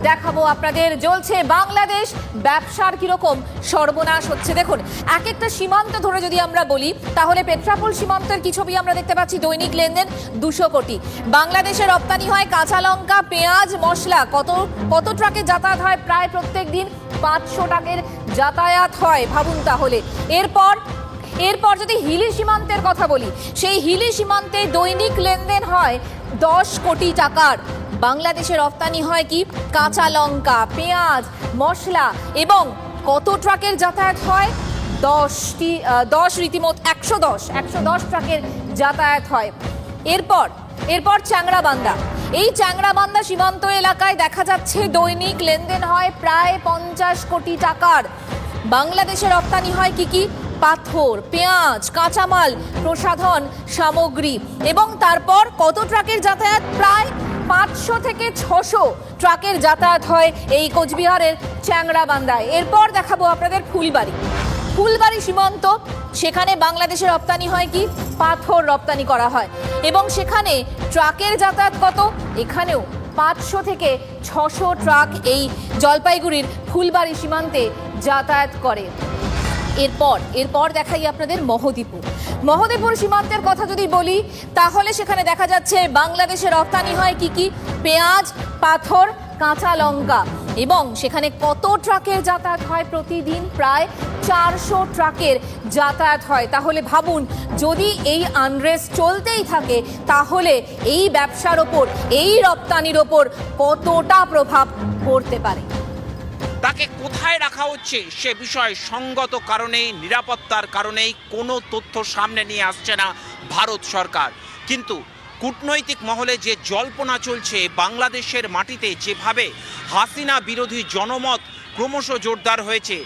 দেখাবো আপনাদের। জ্বলছে বাংলাদেশ, ব্যবসার কিরকম সর্বনাশ হচ্ছে দেখুন। এক একটা সীমান্ত ধরে যদি আমরা বলি তাহলে পেট্রাপোল সীমান্তের কি ছবি আমরা দেখতে পাচ্ছি। দৈনিক লেনদেন 200 কোটি। বাংলাদেশে রপ্তানি হয় কাঁচা লঙ্কা, পেঁয়াজ, মশলা। কত ট্রাকে যাতায়াত হয়? প্রায় প্রত্যেক দিন 500 ট্রাকের যাতায়াত হয়। ভাবুন তাহলে। এরপর যদি হিলি সীমান্তের কথা বলি, সেই হিলি সীমান্তে দৈনিক লেনদেন হয় 10 কোটি টাকার। বাংলাদেশে রপ্তানি হয় কি? কাঁচা লঙ্কা, পেঁয়াজ, মশলা। এবং কত ট্রাকের যাতায়াত হয়? 10 রীতিমতো 110 ট্রাকের যাতায়াত হয়। এরপর চ্যাংড়াবান্ধা। এই চ্যাংড়াবান্ধা সীমান্ত এলাকায় দেখা যাচ্ছে দৈনিক লেনদেন হয় প্রায় 50 কোটি টাকার। বাংলাদেশে রপ্তানি হয় কি? পাথর, পেঁয়াজ, কাঁচামাল, প্রসাধন সামগ্রী। এবং তারপর কত ট্রাকের যাতায়াত? প্রায় 500 থেকে 600 ট্রাকের যাতায়াত হয় এই কোচবিহারের চ্যাংড়াবান্ধায়। এরপর দেখাবো আপনাদের ফুলবাড়ি সীমান্ত। সেখানে বাংলাদেশে রপ্তানি হয় কি? পাথর রপ্তানি করা হয়। এবং সেখানে ট্রাকের যাতায়াত কত? এখানেও 500 থেকে 600 ট্রাক এই জলপাইগুড়ির ফুলবাড়ি সীমান্তে যাতায়াত করে। এরপর দেখাই আপনাদের মহদেপুর সীমান্তের কথা যদি বলি তাহলে সেখানে দেখা যাচ্ছে বাংলাদেশে রপ্তানি হয় কি? পেঁয়াজ, পাথর, কাঁচা লঙ্কা। এবং সেখানে কত ট্রাকের যাতায়াত হয়? প্রতিদিন প্রায় 400 ট্রাকের যাতায়াত হয়। তাহলে ভাবুন, যদি এই আনরেস্ট চলতেই থাকে তাহলে এই ব্যবসার ওপর, এই রপ্তানির ওপর কতটা প্রভাব পড়তে পারে। তাকে কোথায় রাখা হচ্ছে সে বিষয়ে সঙ্গত কারণেই, নিরাপত্তার কারণেই কোনো তথ্য সামনে নিয়ে আসছে না ভারত সরকার। কিন্তু কূটনৈতিক মহলে যে জল্পনা চলছে, বাংলাদেশের মাটিতে যেভাবে হাসিনা বিরোধী জনমত ক্রমশ জোরদার হয়েছে,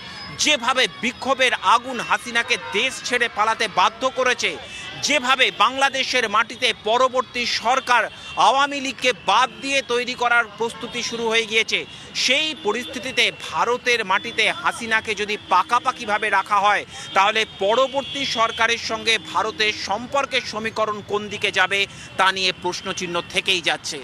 যেভাবে বিক্ষোভের আগুন হাসিনাকে দেশ ছেড়ে পালাতে বাধ্য করেছে, যেভাবে বাংলাদেশের মাটিতে পরবর্তী সরকার আওয়ামী লীগকে বাদ দিয়ে তৈরি করার প্রস্তুতি শুরু হয়ে গিয়েছে, সেই পরিস্থিতিতে ভারতের মাটিতে হাসিনাকে যদি পাকাপাকিভাবে রাখা হয় তাহলে পরবর্তী সরকারের সঙ্গে ভারতের সম্পর্কের সমীকরণ কোন দিকে যাবে তা নিয়ে প্রশ্নচিহ্ন থেকেই যাচ্ছে।